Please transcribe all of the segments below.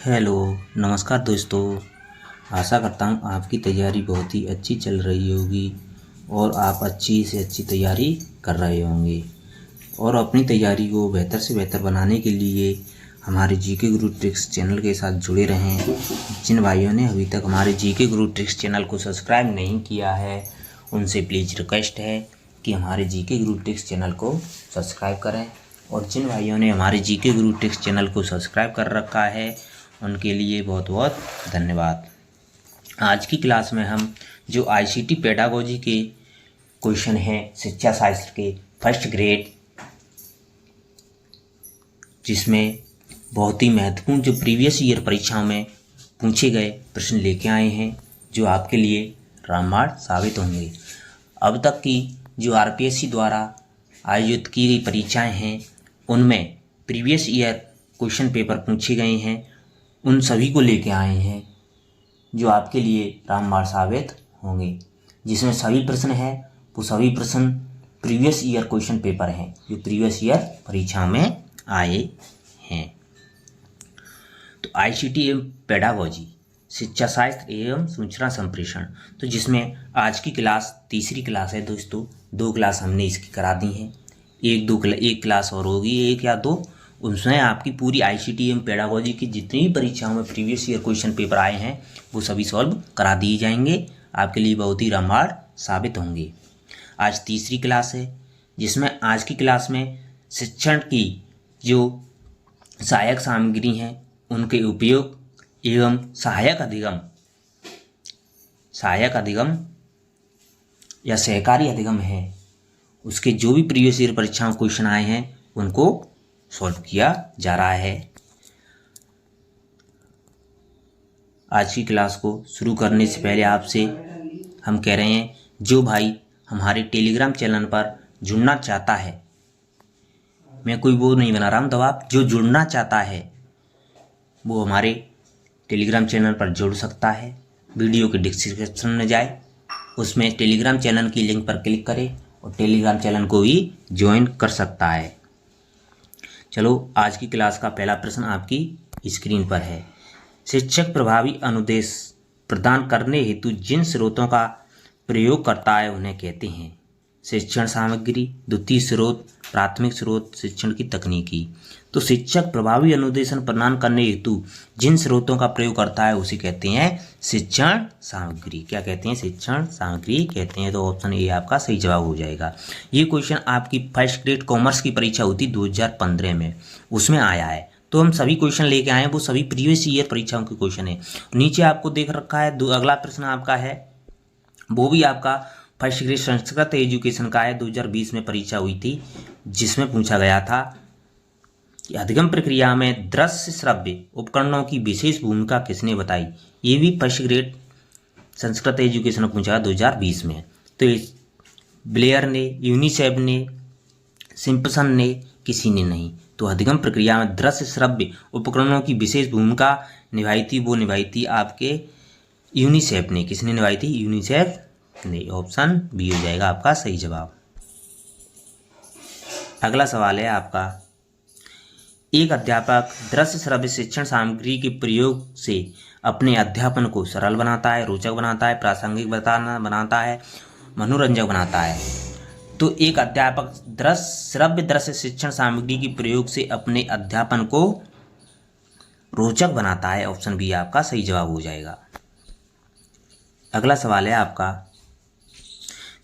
Hello, नमस्कार दोस्तों। आशा करता हूँ आपकी तैयारी बहुत ही अच्छी चल रही होगी और आप अच्छी से अच्छी तैयारी कर रहे होंगे और अपनी तैयारी को बेहतर से बेहतर बनाने के लिए हमारे जीके गुरु ट्रिक्स चैनल के साथ जुड़े रहें। जिन भाइयों ने अभी तक हमारे जीके गुरु ट्रिक्स चैनल को सब्सक्राइब नहीं किया है उनसे प्लीज़ रिक्वेस्ट है कि हमारे जीके गुरु ट्रिक्स चैनल को सब्सक्राइब करें, और जिन भाइयों ने हमारे जीके गुरु ट्रिक्स चैनल को सब्सक्राइब कर रखा है उनके लिए बहुत बहुत धन्यवाद। आज की क्लास में हम जो आईसीटी पेडागोजी के क्वेश्चन हैं शिक्षा शास्त्र के फर्स्ट ग्रेड, जिसमें बहुत ही महत्वपूर्ण जो प्रीवियस ईयर परीक्षाओं में पूछे गए प्रश्न लेके आए हैं जो आपके लिए रामबाण साबित होंगे। अब तक की जो आरपीएससी द्वारा आयोजित की गई परीक्षाएं हैं उनमें प्रीवियस ईयर क्वेश्चन पेपर पूछे गए हैं, उन सभी को लेके आए हैं जो आपके लिए रामबाण साबित होंगे। जिसमें सभी प्रश्न हैं वो सभी प्रश्न प्रीवियस ईयर क्वेश्चन पेपर हैं जो प्रीवियस ईयर परीक्षा में आए हैं। तो आईसीटी एवं पेडागोजी शिक्षा शास्त्र एवं सूचना संप्रेषण, तो जिसमें आज की क्लास तीसरी क्लास है दोस्तों। 2 क्लास हमने इसकी करा दी हैं, एक क्लास और होगी, 1 या 2। उसमें आपकी पूरी आईसीटी एवं पेडागोजी की जितनी भी परीक्षाओं में प्रीवियस ईयर क्वेश्चन पेपर आए हैं वो सभी सॉल्व करा दिए जाएंगे, आपके लिए बहुत ही रामबाण साबित होंगे। आज तीसरी क्लास है जिसमें आज की क्लास में शिक्षण की जो सहायक सामग्री हैं उनके उपयोग एवं सहायक अधिगम या सहकारी अधिगम है उसके जो भी प्रीवियस ईयर परीक्षाओं क्वेश्चन आए हैं उनको सॉल्व किया जा रहा है। आज की क्लास को शुरू करने से पहले आपसे हम कह रहे हैं, जो भाई हमारे टेलीग्राम चैनल पर जुड़ना चाहता है, मैं कोई वो नहीं बना रहा हूँ दबाव, जो जुड़ना चाहता है वो हमारे टेलीग्राम चैनल पर जुड़ सकता है। वीडियो के डिस्क्रिप्शन में जाए, उसमें टेलीग्राम चैनल की लिंक पर क्लिक करे और टेलीग्राम चैनल को भी ज्वाइन कर सकता है। चलो, आज की क्लास का पहला प्रश्न आपकी स्क्रीन पर है। शिक्षक प्रभावी अनुदेश प्रदान करने हेतु जिन स्रोतों का प्रयोग करता है उन्हें कहते हैं शिक्षण सामग्री, द्वितीय स्रोत, प्राथमिक स्रोत, शिक्षण की तकनीकी। तो शिक्षक प्रभावी अनुदेशन प्रदान करने हेतु जिन स्रोतों का प्रयोग करता है उसे कहते हैं शिक्षण सामग्री। क्या कहते हैं? शिक्षण सामग्री कहते हैं। तो ऑप्शन ए आपका सही जवाब हो जाएगा। ये क्वेश्चन आपकी फर्स्ट ग्रेड कॉमर्स की परीक्षा हुई 2015 में, उसमें आया है। तो हम सभी क्वेश्चन लेके आए हैं, वो सभी प्रीवियस ईयर परीक्षाओं के क्वेश्चन है। नीचे आपको देख रखा है, अगला प्रश्न आपका है वो भी आपका फर्स्ट ग्रेड संस्कृत एजुकेशन का है, 2020 में परीक्षा हुई थी, जिसमें पूछा गया था कि अधिगम प्रक्रिया में दृश्य श्रव्य उपकरणों की विशेष भूमिका किसने बताई। ये भी फर्स्ट ग्रेड संस्कृत एजुकेशन में पूछा 2020 में। तो ब्लेयर ने, यूनिसेफ ने, सिम्पसन ने, किसी ने नहीं। तो अधिगम प्रक्रिया में दृश्य श्रव्य उपकरणों की विशेष भूमिका निभाई थी, वो निभाई थी आपके यूनिसेफ ने। किसने निभाई थी? यूनिसेफ ने। ऑप्शन बी हो जाएगा आपका सही जवाब। अगला सवाल है आपका, एक अध्यापक दृश्य श्रव्य शिक्षण सामग्री के प्रयोग से अपने अध्यापन को सरल बनाता है, रोचक बनाता है, प्रासंगिक बनाता है, मनोरंजक बनाता है। तो एक अध्यापक श्रव्य दृश्य शिक्षण सामग्री के प्रयोग से अपने अध्यापन को रोचक बनाता है। ऑप्शन बी आपका सही जवाब हो जाएगा। अगला सवाल है आपका,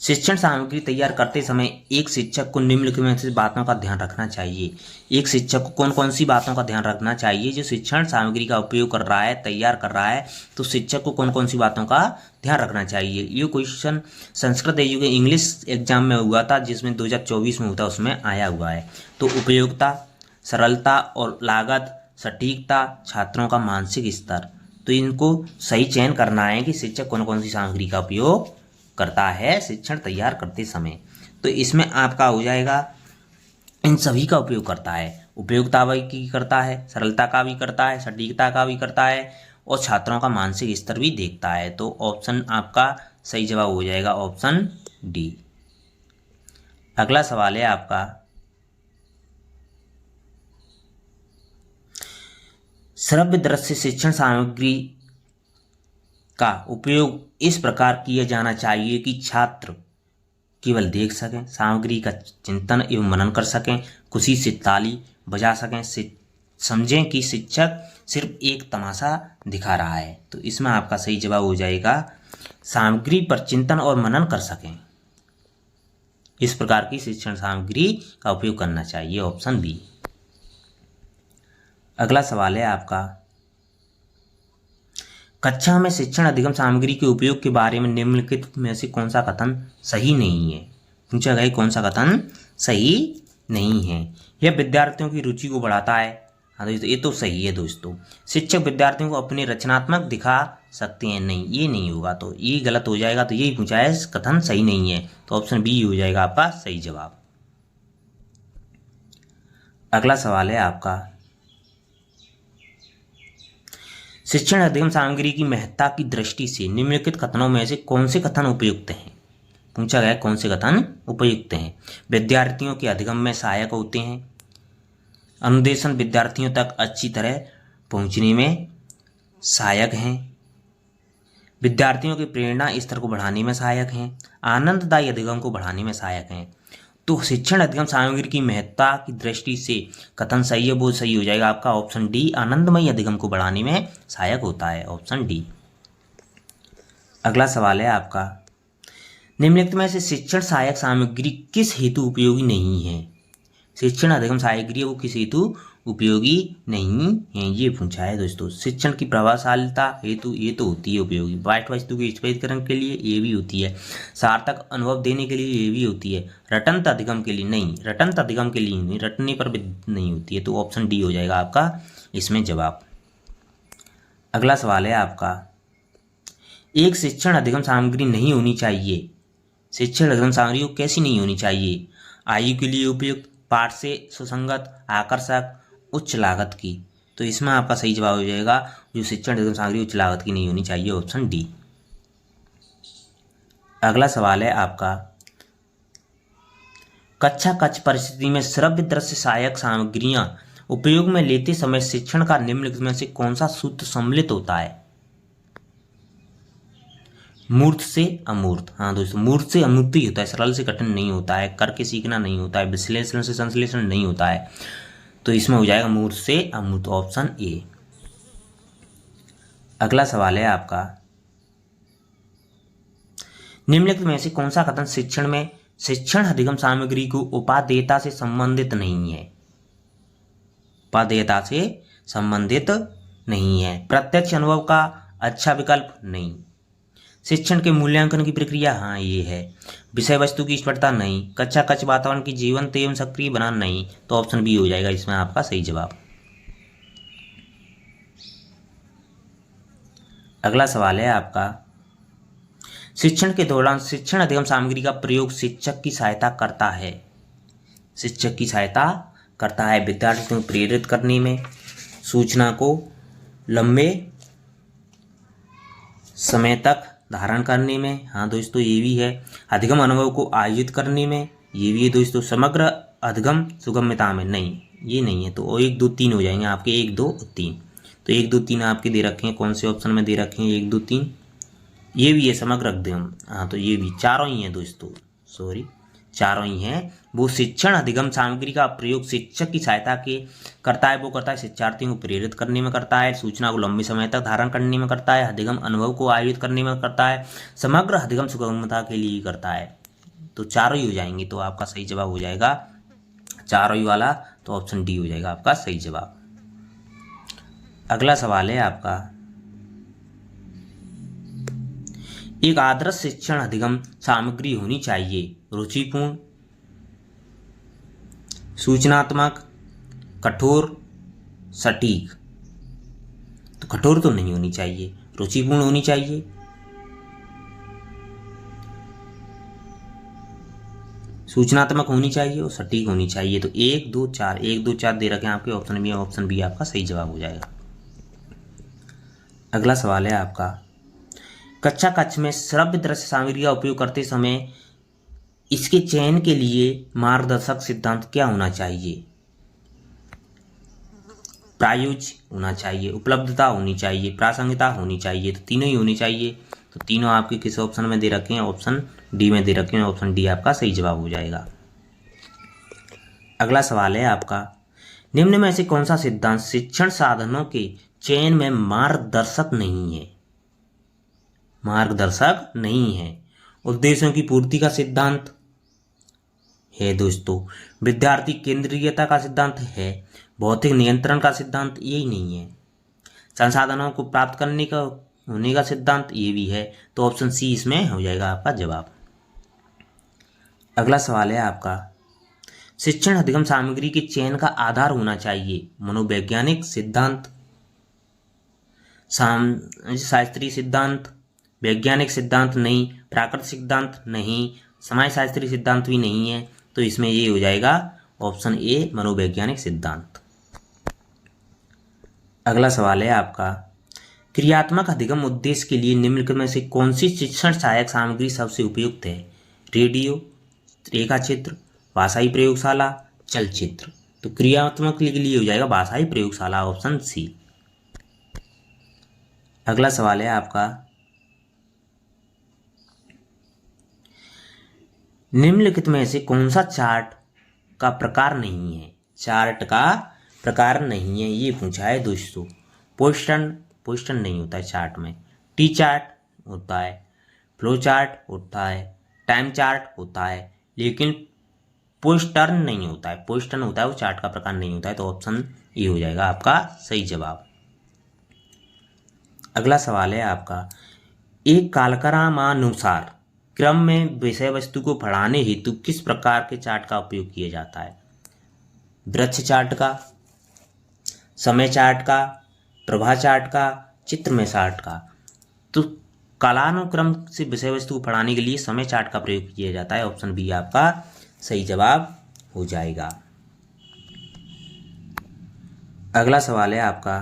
शिक्षण सामग्री तैयार करते समय एक शिक्षक को निम्नलिखित में से बातों का ध्यान रखना चाहिए। एक शिक्षक को कौन कौन सी बातों का ध्यान रखना चाहिए? जो शिक्षण सामग्री का उपयोग कर रहा है, तैयार कर रहा है, तो शिक्षक को कौन कौन सी बातों का ध्यान रखना चाहिए। ये question Sanskrit education English exam में हुआ था, जिसमें 2024 में हुआ था, उसमें आया हुआ है। तो उपयोगिता, सरलता और लागत, सटीकता, छात्रों का मानसिक स्तर, तो इनको सही चयन करना है कि शिक्षक कौन कौन सी सामग्री का उपयोग करता है शिक्षण तैयार करते समय। तो इसमें आपका हो जाएगा इन सभी का उपयोग करता है। उपयोगिता भी करता है, सरलता का भी करता है, सटीकता का भी करता है और छात्रों का मानसिक स्तर भी देखता है। तो ऑप्शन आपका सही जवाब हो जाएगा, ऑप्शन डी। अगला सवाल है आपका, श्रव्य दृश्य शिक्षण सामग्री का उपयोग इस प्रकार किया जाना चाहिए कि छात्र केवल देख सकें, सामग्री का चिंतन एवं मनन कर सकें, खुशी से ताली बजा सकें, समझें कि शिक्षक सिर्फ एक तमाशा दिखा रहा है। तो इसमें आपका सही जवाब हो जाएगा सामग्री पर चिंतन और मनन कर सकें। इस प्रकार की शिक्षण सामग्री का उपयोग करना चाहिए, ऑप्शन बी। अगला सवाल है आपका, कक्षा में शिक्षण अधिगम सामग्री के उपयोग के बारे में निम्नलिखित में से कौन सा कथन सही नहीं है। पूछा गया कौन सा कथन सही नहीं है। यह विद्यार्थियों की रुचि को बढ़ाता है। हाँ दोस्तों, ये तो सही है दोस्तों। शिक्षक विद्यार्थियों को अपने रचनात्मक दिखा सकते हैं, नहीं ये नहीं होगा, तो ये गलत हो जाएगा। तो यही पूछा है, कथन सही नहीं है, तो ऑप्शन बी हो जाएगा आपका सही जवाब। अगला सवाल है आपका, शिक्षण अधिगम सामग्री की महत्ता की दृष्टि से निम्नलिखित कथनों में से कौन से कथन उपयुक्त हैं। पूछा गया कौन से कथन उपयुक्त हैं। विद्यार्थियों के अधिगम में सहायक होते हैं। अनुदेशन विद्यार्थियों तक अच्छी तरह पहुंचने में सहायक हैं। विद्यार्थियों के प्रेरणा स्तर को बढ़ाने में सहायक हैं। आनंददायी अधिगम को बढ़ाने में सहायक हैं। तो शिक्षण अधिगम सामग्री की महत्ता की दृष्टि से कथन सही है, वो सही हो जाएगा आपका ऑप्शन डी। आनंदमयी अधिगम को बढ़ाने में सहायक होता है, ऑप्शन डी। अगला सवाल है आपका, निम्नलिखित में से शिक्षण सहायक सामग्री किस हेतु उपयोगी नहीं है। शिक्षण अधिगम सामग्री वो किस हेतु उपयोगी नहीं है, ये पूछा है दोस्तों। शिक्षण की प्रभावशीलता हेतु ये तो होती है उपयोगी। पाठ्य वस्तु के स्पष्टीकरण के लिए ये भी होती है। सार्थक अनुभव देने के लिए ये भी होती है। रटंत अधिगम के लिए नहीं, रटंत अधिगम के लिए नहीं, रटने पर भी नहीं होती है। तो ऑप्शन डी हो जाएगा आपका इसमें जवाब। अगला सवाल है आपका, एक शिक्षण अधिगम सामग्री नहीं होनी चाहिए। शिक्षण अधिगम सामग्री कैसी नहीं होनी चाहिए। आयु के लिए उपयुक्त, पाठ से सुसंगत, आकर्षक, उच्च लागत की। तो इसमें आपका सही जवाब हो जाएगा जो शिक्षण अधिगम सामग्री उच्च लागत की नहीं होनी चाहिए, ऑप्शन डी। अगला सवाल है आपका, कक्षा कक्ष परिस्थिति में श्रव्य दृश्य सहायक सामग्रियां उपयोग में लेते समय शिक्षण का निम्नलिखित में से कौन सा सूत्र सम्मिलित होता है। मूर्त से अमूर्त। हाँ दोस्तों, मूर्त से अमूर्त ही होता है, सरल से कठिन नहीं होता है, करके सीखना नहीं होता है, विश्लेषण से संश्लेषण नहीं होता है। तो इसमें हो जाएगा मूर्त से अमूर्त, ऑप्शन ए। अगला सवाल है आपका, निम्नलिखित में से कौन सा कथन शिक्षण में शिक्षण अधिगम सामग्री को उपादेयता से संबंधित नहीं है। उपादेयता से संबंधित नहीं है। प्रत्यक्ष अनुभव का अच्छा विकल्प नहीं। शिक्षण के मूल्यांकन की प्रक्रिया, हाँ ये है। विषय वस्तु की स्पष्टता नहीं। कक्षा कक्ष वातावरण की जीवंत एवं सक्रिय बनाना नहीं। तो ऑप्शन बी हो जाएगा इसमें आपका सही जवाब। अगला सवाल है आपका, शिक्षण के दौरान शिक्षण अधिगम सामग्री का प्रयोग शिक्षक की सहायता करता है। शिक्षक की सहायता करता है विद्यार्थियों को प्रेरित करने में, सूचना को लंबे समय तक धारण करने में, हाँ दोस्तों ये भी है। अधिगम अनुभव को आयोजित करने में, ये भी है दोस्तों। समग्र अधिगम सुगम्यता में, नहीं ये नहीं है। तो 1 2 3 हो जाएंगे आपके, 1 2 3। तो 1 2 3 आपके दे रखे हैं, कौन से ऑप्शन में दे रखे हैं 1 2 3, ये भी है समग्र अधिगम। हाँ तो ये भी चारों ही हैं दोस्तों, सॉरी चारों ही हैं। वो शिक्षण अधिगम सामग्री का प्रयोग शिक्षक की सहायता के करता है, वो करता है शिक्षार्थियों को प्रेरित करने में करता है, सूचना को लंबे समय तक धारण करने में करता है, अधिगम अनुभव को आयोजित करने में करता है, समग्र अधिगम सुगमता के लिए करता है। तो चारों ही हो जाएंगे। तो आपका सही जवाब हो जाएगा चारों ही वाला, तो ऑप्शन डी हो जाएगा आपका सही जवाब। अगला सवाल है आपका, एक आदर्श शिक्षण अधिगम सामग्री होनी चाहिए रुचिपूर्ण, सूचनात्मक, कठोर, सटीक। तो कठोर तो नहीं होनी चाहिए, रुचिपूर्ण होनी चाहिए, सूचनात्मक होनी चाहिए और सटीक होनी चाहिए। तो 1 2 4 1 2 4 दे रखे हैं आपके, ऑप्शन बी, ऑप्शन बी आपका सही जवाब हो जाएगा। अगला सवाल है आपका, कक्षा कक्ष में श्रव्य दृश्य सामग्री का उपयोग करते समय इसके चयन के लिए मार्गदर्शक सिद्धांत क्या होना चाहिए। प्रायोज्य होना चाहिए, उपलब्धता होनी चाहिए, प्रासंगिकता होनी चाहिए। तो तीनों ही होनी चाहिए। तो तीनों आपके किस ऑप्शन में दे रखे हैं? ऑप्शन डी में दे रखे हैं। ऑप्शन डी आपका सही जवाब हो जाएगा। अगला सवाल है आपका, निम्न में से कौन सा सिद्धांत शिक्षण साधनों के चयन में मार्गदर्शक नहीं है? मार्गदर्शक नहीं है। उद्देश्यों की पूर्ति का सिद्धांत है दोस्तों, विद्यार्थी केंद्रीयता का सिद्धांत है, भौतिक नियंत्रण का सिद्धांत यही नहीं है, संसाधनों को प्राप्त करने का होने का सिद्धांत ये भी है। तो ऑप्शन सी इसमें हो जाएगा आपका जवाब। अगला सवाल है आपका, शिक्षण अधिगम सामग्री के चयन का आधार होना चाहिए मनोवैज्ञानिक सिद्धांत, शास्त्रीय सिद्धांत, वैज्ञानिक सिद्धांत नहीं, प्राकृतिक सिद्धांत नहीं, समाजशास्त्रीय सिद्धांत भी नहीं है। तो इसमें ये हो जाएगा ऑप्शन ए मनोवैज्ञानिक सिद्धांत। अगला सवाल है आपका, क्रियात्मक अधिगम उद्देश्य के लिए निम्नलिखित में से कौन सी शिक्षण सहायक सामग्री सबसे उपयुक्त है? रेडियो, रेखाचित्र, भाषाई प्रयोगशाला, चलचित्र। तो क्रियात्मक के लिए हो जाएगा भाषाई प्रयोगशाला, ऑप्शन सी। अगला सवाल है आपका, निम्नलिखित में से कौन सा चार्ट का प्रकार नहीं है? चार्ट का प्रकार नहीं है ये पूछा है दोस्तों। पोस्टन नहीं होता है चार्ट में, टी चार्ट होता है, फ्लो चार्ट होता है, टाइम चार्ट होता है, लेकिन पोस्टर्न नहीं होता है। पोस्टर्न होता है वो चार्ट का प्रकार नहीं होता है। तो ऑप्शन ए हो जाएगा आपका सही जवाब। अगला सवाल है आपका, एक कालक्रमानुसार क्रम में विषय वस्तु को पढ़ाने हेतु किस प्रकार के चार्ट का उपयोग किया जाता है? वृक्ष चार्ट का, समय चार्ट का, प्रभा चार्ट का, चित्रमय चार्ट का। तो कालानुक्रम से विषय वस्तु को पढ़ाने के लिए समय चार्ट का प्रयोग किया जाता है। ऑप्शन बी आपका सही जवाब हो जाएगा। अगला सवाल है आपका,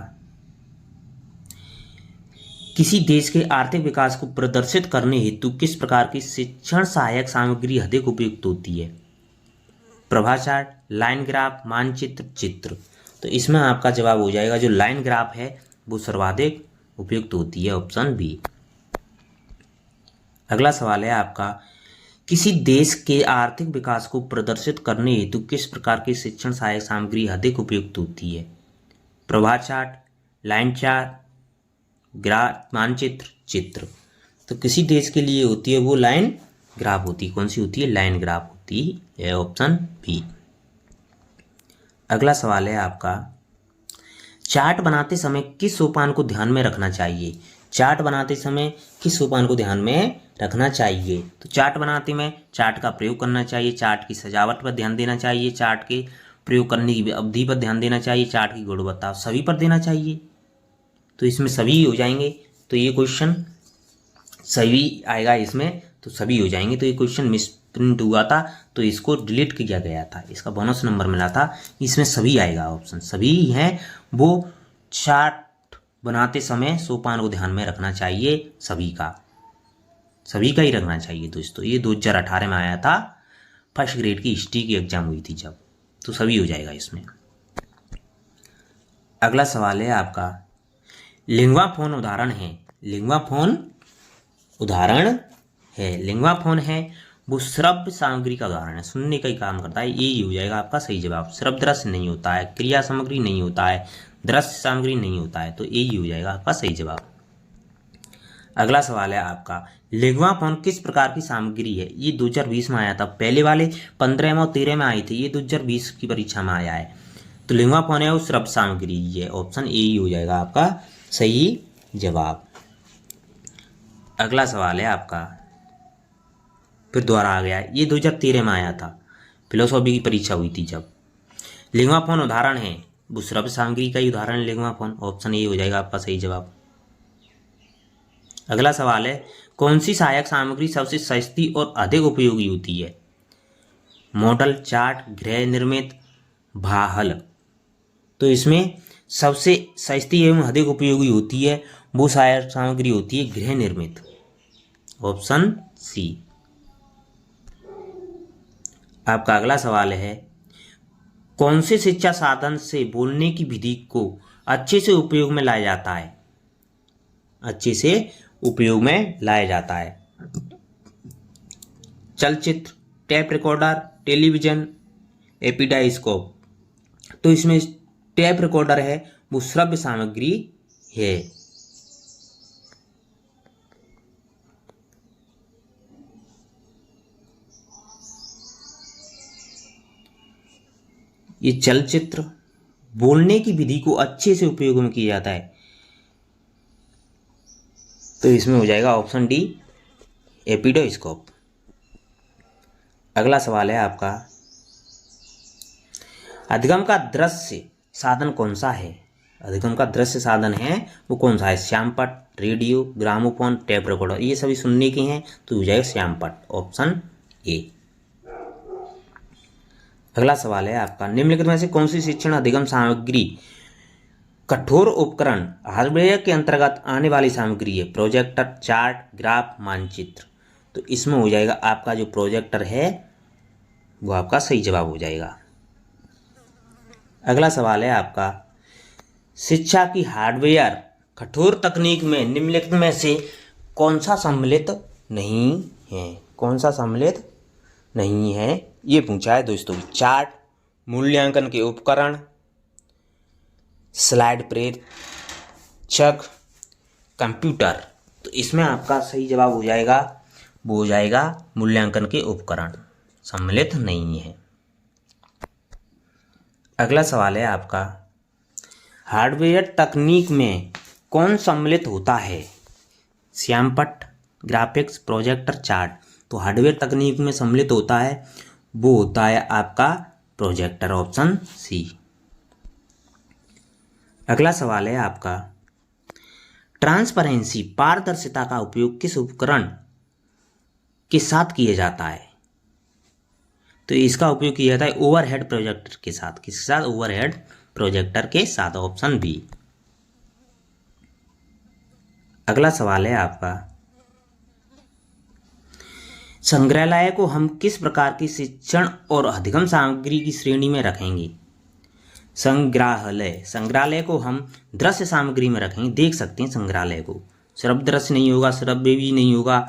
किसी देश के आर्थिक विकास को प्रदर्शित करने हेतु किस प्रकार की शिक्षण सहायक सामग्री अधिक उपयुक्त होती है? प्रभा चार्ट, लाइन ग्राफ, मानचित्र, चित्र। तो इसमें आपका जवाब हो जाएगा जो लाइन ग्राफ है वो सर्वाधिक उपयुक्त होती है, ऑप्शन बी। अगला सवाल है आपका, किसी देश के आर्थिक विकास को प्रदर्शित करने हेतु किस प्रकार की शिक्षण सहायक सामग्री अधिक उपयुक्त होती है? Prabha chart, line chart, graph, मानचित्र, चित्र। तो किसी देश के लिए होती है वो लाइन ग्राफ होती है। कौन सी होती है? लाइन ग्राफ होती है, ऑप्शन बी। अगला सवाल है आपका, चार्ट बनाते समय किस सोपान को ध्यान में रखना चाहिए? चार्ट बनाते समय किस सोपान को ध्यान में रखना चाहिए? तो चार्ट बनाते में चार्ट का प्रयोग करना चाहिए, चार्ट की सजावट पर ध्यान देना चाहिए, चार्ट के प्रयोग करने की अवधि पर ध्यान देना चाहिए, चार्ट की गुणवत्ता सभी पर देना चाहिए। तो इसमें सभी हो जाएंगे। तो ये क्वेश्चन सभी आएगा इसमें, तो सभी हो जाएंगे। तो ये क्वेश्चन मिसप्रिंट हुआ था तो इसको डिलीट किया गया था, इसका बोनस नंबर मिला था। इसमें सभी आएगा, ऑप्शन सभी हैं। वो चार्ट बनाते समय सोपान को ध्यान में रखना चाहिए, सभी का ही रखना चाहिए दोस्तों। ये 2018 में आया था, फर्स्ट ग्रेड की हिस्ट्री की एग्जाम हुई थी जब। तो सभी हो जाएगा इसमें। अगला सवाल है आपका, लिंग्वा फोन उदाहरण है। लिंग्वा फोन उदाहरण है, लिंग्वा फोन है वो श्रव्य सामग्री का उदाहरण है, सुनने का ही काम करता है। ये हो जाएगा आपका सही जवाब। श्रव्य दृश्य नहीं होता है, क्रिया सामग्री नहीं होता है, दृश्य सामग्री नहीं होता है। तो यही हो जाएगा आपका सही जवाब। अगला सवाल है आपका, लिंग्वा फोन किस प्रकार की सामग्री है? ये 2020 में आया था, पहले वाले 15 में और 13 में आई थी, ये 2020 की परीक्षा में आया है। तो लिंग्वा फोन है वो श्रव्य सामग्री है, ऑप्शन ए ही हो जाएगा आपका सही जवाब। अगला सवाल है आपका, फिर दोबारा आ गया, ये 2013 में आया था, फिलोसॉफी की परीक्षा हुई थी जब। लिंग्वा फोन उदाहरण है वो श्रव्य सामग्री का ही उदाहरण लिंग्वा फोन, ऑप्शन ए हो जाएगा आपका सही जवाब। अगला सवाल है, कौन सी सहायक सामग्री सबसे सस्ती और अधिक उपयोगी होती है? मॉडल, चार्ट, गृह निर्मित, भाहल। तो इसमें सबसे सस्ती एवं अधिक उपयोगी होती है वो सहायक सामग्री होती है गृह निर्मित, ऑप्शन सी। आपका अगला सवाल है, कौन से शिक्षा साधन से बोलने की विधि को अच्छे से उपयोग में लाया जाता है, अच्छे से उपयोग में लाया जाता है। चलचित्र, टेप रिकॉर्डर, टेलीविजन, एपिडाइस्कोप। तो इसमें टेप रिकॉर्डर है वो श्रव्य सामग्री है। ये चलचित्र बोलने की विधि को अच्छे से उपयोग में किया जाता है, तो इसमें हो जाएगा ऑप्शन डी एपिडोस्कोप। अगला सवाल है आपका, अधिगम का दृश्य साधन कौन सा है? अधिगम का दृश्य साधन है वो कौन सा है? श्यामपट्ट, रेडियो, ग्रामोफोन, टेप रिकॉर्डर। ये सभी सुनने के हैं तो हो जाएगा श्यामपट्ट, ऑप्शन ए। अगला सवाल है आपका, निम्नलिखित में से कौन सी शिक्षण अधिगम सामग्री कठोर उपकरण हार्डवेयर के अंतर्गत आने वाली सामग्री है? प्रोजेक्टर, चार्ट, ग्राफ, मानचित्र। तो इसमें हो जाएगा आपका जो प्रोजेक्टर है वो आपका सही जवाब हो जाएगा। अगला सवाल है आपका, शिक्षा की हार्डवेयर कठोर तकनीक में निम्नलिखित में से कौन सा सम्मिलित नहीं है? कौन सा सम्मिलित नहीं है ये पूछा है दोस्तों। चार्ट, मूल्यांकन के उपकरण, स्लाइड प्रेक्षक, कंप्यूटर। तो इसमें आपका सही जवाब हो जाएगा वो हो जाएगा मूल्यांकन के उपकरण, सम्मिलित नहीं है। अगला सवाल है आपका, हार्डवेयर तकनीक में कौन सम्मिलित होता है? श्यामपट्ट, ग्राफिक्स, प्रोजेक्टर, चार्ट। तो हार्डवेयर तकनीक में सम्मिलित होता है वो होता है आपका प्रोजेक्टर, ऑप्शन सी। अगला सवाल है आपका, ट्रांसपेरेंसी पारदर्शिता का उपयोग किस उपकरण के साथ किया जाता है? तो इसका उपयोग किया जाता है ओवरहेड प्रोजेक्टर के साथ। किसके साथ? ओवरहेड प्रोजेक्टर के साथ, ऑप्शन बी। अगला सवाल है आपका, संग्रहालय को हम किस प्रकार की शिक्षण और अधिगम सामग्री की श्रेणी में रखेंगे? संग्रहालय को हम दृश्य सामग्री में रखेंगे। देख सकते हैं संग्रहालय को, श्रव्य दृश्य नहीं होगा, श्रव्य भी नहीं होगा,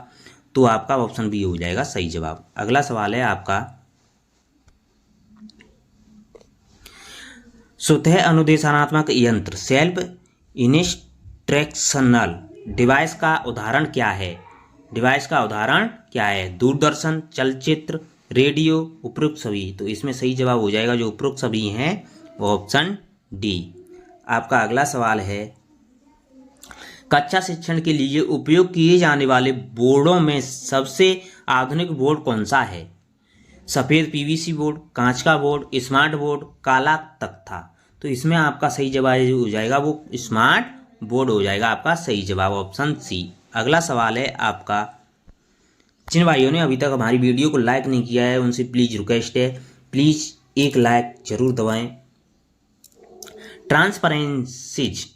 तो आपका ऑप्शन बी हो जाएगा सही जवाब। अगला सवाल है आपका, स्वतः अनुदेशात्मक यंत्र सेल्फ इंस्ट्रक्शनल डिवाइस का उदाहरण क्या है? डिवाइस का उदाहरण क्या है? दूरदर्शन, चलचित्र, रेडियो, उपरोक्त सभी। तो इसमें सही जवाब हो जाएगा जो उपरोक्त सभी हैं वो ऑप्शन डी। आपका अगला सवाल है, कक्षा शिक्षण के लिए उपयोग किए जाने वाले बोर्डों में सबसे आधुनिक बोर्ड कौन सा है? सफ़ेद पीवीसी बोर्ड, कांच का बोर्ड, स्मार्ट बोर्ड, काला तख्ता। तो इसमें आपका सही जवाब हो जाएगा वो स्मार्ट बोर्ड हो जाएगा आपका सही जवाब, ऑप्शन सी। अगला सवाल है आपका, जिन भाइयों ने अभी तक हमारी वीडियो को लाइक नहीं किया है उनसे प्लीज़ रिक्वेस्ट है, प्लीज़ एक लाइक जरूर दबाएं। ट्रांसपेरेंसीज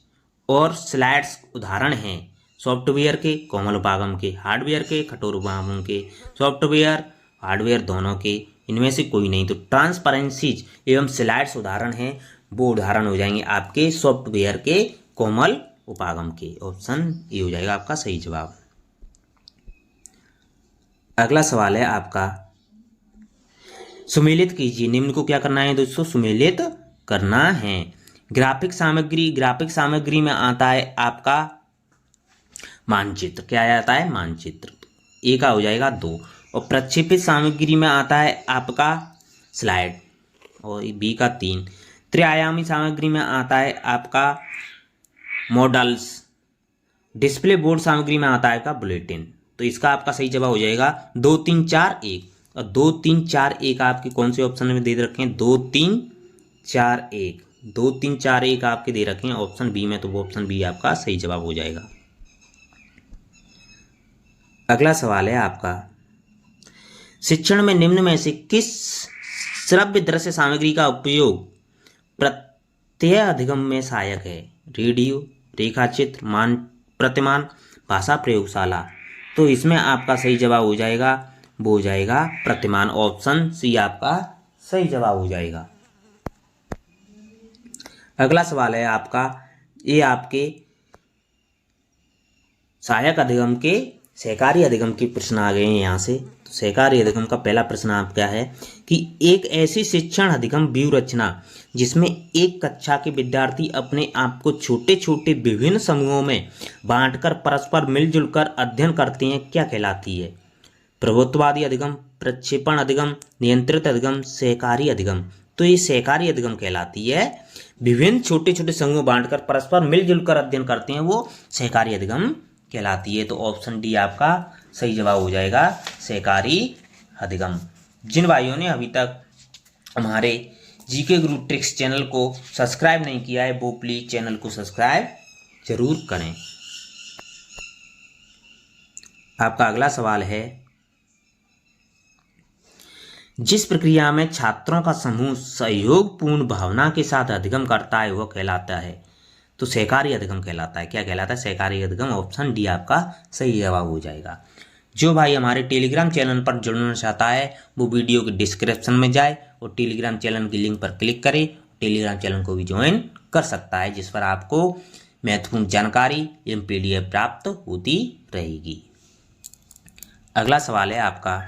और स्लाइड्स उदाहरण हैं सॉफ्टवेयर के, कोमल उपागम के, हार्डवेयर के, कठोर उपागम के, सॉफ्टवेयर हार्डवेयर दोनों के, इनमें से कोई नहीं। तो ट्रांसपेरेंसीज एवं स्लाइड्स उदाहरण हैं, वो उदाहरण हो जाएंगे आपके सॉफ्टवेयर के, कोमल उपागम के, ऑप्शन ए हो जाएगा आपका सही जवाब। अगला सवाल है आपका, सुमेलित कीजिए। निम्न को क्या करना है दोस्तों? सुमेलित करना है। ग्राफिक सामग्री में आता है आपका मानचित्र। क्या आता है? मानचित्र। ए का हो जाएगा 2। और प्रक्षेपित सामग्री में आता है आपका स्लाइड, और बी का 3। त्रिआयामी सामग्री में आता है आपका मॉडल्स। डिस्प्ले बोर्ड सामग्री में आता है आपका बुलेटिन। तो इसका आपका सही जवाब हो जाएगा 2 3 4 1। और 2 3 4 1 आपके कौन से ऑप्शन में दे रखे हैं? 2 3 4 1, 2 3 4 1 आपके दे रखे हैं ऑप्शन बी में, तो वो ऑप्शन बी आपका सही जवाब हो जाएगा। अगला सवाल है आपका, शिक्षण में निम्न में से किस श्रव्य दृश्य सामग्री का उपयोग प्रत्यय अधिगम में सहायक है? रेडियो, रेखाचित्र, मान प्रतिमान, भाषा प्रयोगशाला। तो इसमें आपका सही जवाब हो जाएगा वो हो जाएगा प्रतिमान, ऑप्शन सी आपका सही जवाब हो जाएगा। अगला सवाल है आपका, ये आपके सहायक अधिगम के सहकारी अधिगम के प्रश्न आ गए हैं यहाँ से। तो सहकारी अधिगम का पहला प्रश्न आपका है कि एक ऐसी शिक्षण अधिगम व्यूह रचना जिसमें एक कक्षा के विद्यार्थी अपने आप को छोटे छोटे विभिन्न समूहों में बांटकर परस्पर मिलजुल कर अध्ययन करते हैं क्या कहलाती है? प्रभुत्ववादी अधिगम, प्रक्षेपण अधिगम, नियंत्रित अधिगम, सहकारी अधिगम। तो ये सहकारी अधिगम कहलाती है। विभिन्न छोटे छोटे समूह बांटकर परस्पर मिलजुल कर अध्ययन करते हैं, वो सहकारी अधिगम कहलाती है। तो ऑप्शन डी आपका सही जवाब हो जाएगा, सहकारी अधिगम। जिन भाइयों ने अभी तक हमारे जीके गुरु ट्रिक्स चैनल को सब्सक्राइब नहीं किया है वो प्लीज चैनल को सब्सक्राइब जरूर करें। आपका अगला सवाल है, जिस प्रक्रिया में छात्रों का समूह सहयोगपूर्ण भावना के साथ अधिगम करता है वह कहलाता है? तो सहकारी अधिगम कहलाता है। क्या कहलाता है? सहकारी अधिगम। ऑप्शन डी आपका सही जवाब हो जाएगा। जो भाई हमारे टेलीग्राम चैनल पर जुड़ना चाहता है वो वीडियो के डिस्क्रिप्शन में जाए और टेलीग्राम चैनल की लिंक पर क्लिक करे, टेलीग्राम चैनल को भी ज्वाइन कर सकता है, जिस पर आपको महत्वपूर्ण जानकारी एवं PDF प्राप्त होती रहेगी। अगला सवाल है आपका,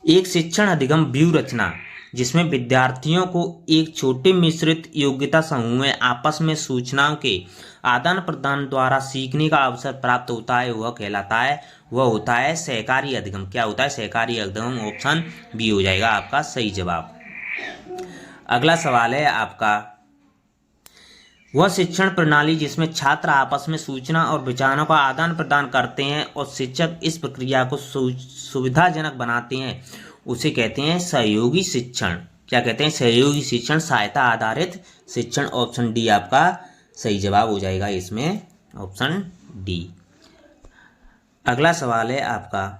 एक शिक्षण अधिगम व्यूह रचना जिसमें विद्यार्थियों को एक छोटे मिश्रित योग्यता समूह में आपस में सूचनाओं के आदान प्रदान द्वारा सीखने का अवसर प्राप्त होता है वह कहलाता है, वह होता है सहकारी अधिगम। क्या होता है? सहकारी अधिगम। ऑप्शन बी हो जाएगा आपका सही जवाब। अगला सवाल है आपका, वह शिक्षण प्रणाली जिसमें छात्र आपस में सूचना और विचारों का आदान प्रदान करते हैं और शिक्षक इस प्रक्रिया को सुविधाजनक बनाते हैं उसे कहते हैं सहयोगी शिक्षण। क्या कहते हैं? सहयोगी शिक्षण, सहायता आधारित शिक्षण। ऑप्शन डी आपका सही जवाब हो जाएगा इसमें, ऑप्शन डी। अगला सवाल है आपका,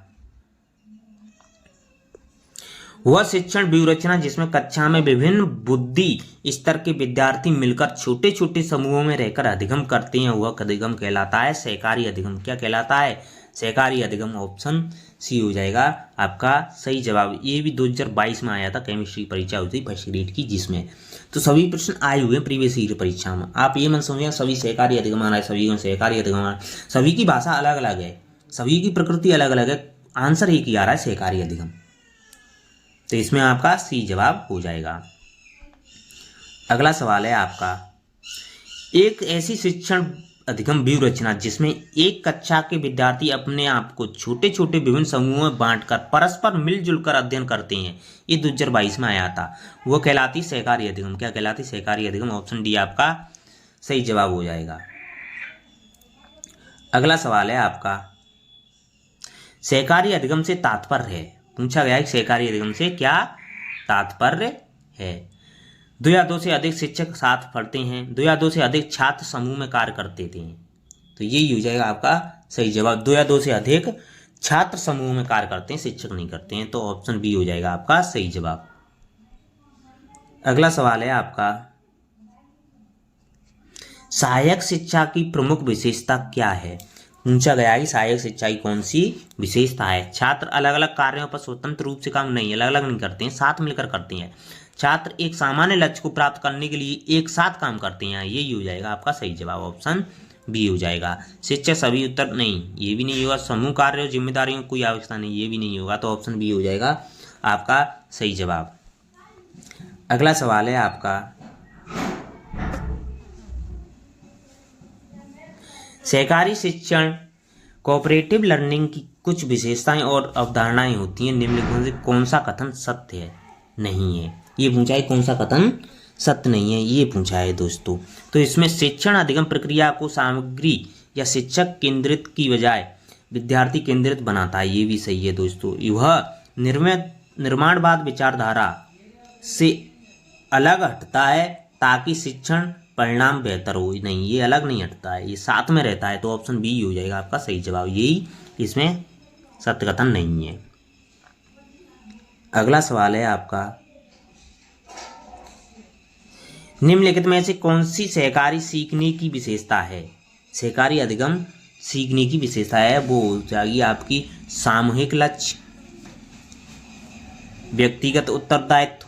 वह शिक्षण व्यूह रचना जिसमें कक्षा में विभिन्न बुद्धि स्तर के विद्यार्थी मिलकर छोटे छोटे समूहों में रहकर अधिगम करते हैं वह अधिगम कहलाता है सहकारी अधिगम। क्या कहलाता है? सहकारी अधिगम। ऑप्शन सी हो जाएगा आपका सही जवाब। ये भी 2022 में आया था, केमिस्ट्री परीक्षा हुई थी फर्स्ट ग्रेड की, जिसमें तो सभी प्रश्न आए हुए हैं प्रीवियस ईयर परीक्षा में। आप ये मत समझिए सभी सहकारी अधिगम आ रहा है, सभी में सहकारी अधिगम आ रहा है। सभी की भाषा अलग अलग है, सभी की प्रकृति अलग अलग है, आंसर एक ही आ रहा है सहकारी अधिगम। तो इसमें आपका सी जवाब हो जाएगा। अगला सवाल है आपका, एक ऐसी शिक्षण अधिगम व्यूह रचना जिसमें एक कक्षा के विद्यार्थी अपने आप को छोटे छोटे विभिन्न समूहों में बांटकर परस्पर मिलजुल कर अध्ययन करते हैं, ये 2022 में आया था, वो कहलाती सहकारी अधिगम। क्या कहलाती? सहकारी अधिगम। ऑप्शन डी आपका सही जवाब हो जाएगा। अगला सवाल है आपका, सहकारी अधिगम से तात्पर्य है, पूछा गया है सहकारी अधिगम से क्या तात्पर्य है? 2 या 2 से अधिक शिक्षक साथ पढ़ते हैं, 2 या 2 से अधिक छात्र समूह में कार्य करते थे, तो यही हो जाएगा आपका सही जवाब। 2 या 2 से अधिक छात्र समूह में कार्य करते हैं, शिक्षक नहीं करते हैं, तो ऑप्शन बी हो जाएगा आपका सही जवाब। अगला सवाल है आपका, सहायक शिक्षा की प्रमुख विशेषता क्या है? पूछा गया है सहायक शिक्षा की कौन सी विशेषता है? छात्र अलग अलग कार्यों पर स्वतंत्र रूप से काम नहीं, अलग अलग नहीं करते हैं, साथ मिलकर करते हैं। छात्र एक सामान्य लक्ष्य को प्राप्त करने के लिए एक साथ काम करते हैं, यही हो जाएगा आपका सही जवाब। ऑप्शन बी हो जाएगा। शिक्षक सभी उत्तर नहीं, ये भी नहीं होगा। समूह कार्य और जिम्मेदारियों की कोई आवश्यकता नहीं, ये भी नहीं होगा, तो ऑप्शन बी हो जाएगा आपका सही जवाब। अगला सवाल है आपका, सहकारी शिक्षण कोऑपरेटिव लर्निंग की कुछ विशेषताएं और अवधारणाएं होती हैं, निम्नलिखित में से कौन सा कथन सत्य है? नहीं है, ये पूछा है कौन सा कथन सत्य नहीं है, ये पूछा है दोस्तों। तो इसमें शिक्षण अधिगम प्रक्रिया को सामग्री या शिक्षक केंद्रित की बजाय विद्यार्थी केंद्रित बनाता है, ये भी सही है दोस्तों। यह निर्माणवाद विचारधारा से अलग हटता है ताकि शिक्षण परिणाम बेहतर हो, नहीं ये अलग नहीं हटता है, ये साथ में रहता है, तो ऑप्शन बी हो जाएगा आपका सही जवाब। यही इसमें सत्य कथन नहीं है। अगला सवाल है आपका, निम्नलिखित में से कौन सी सहकारी सीखने की विशेषता है? सहकारी अधिगम सीखने की विशेषता है, वो हो जाएगी आपकी सामूहिक लक्ष्य, व्यक्तिगत उत्तरदायित्व,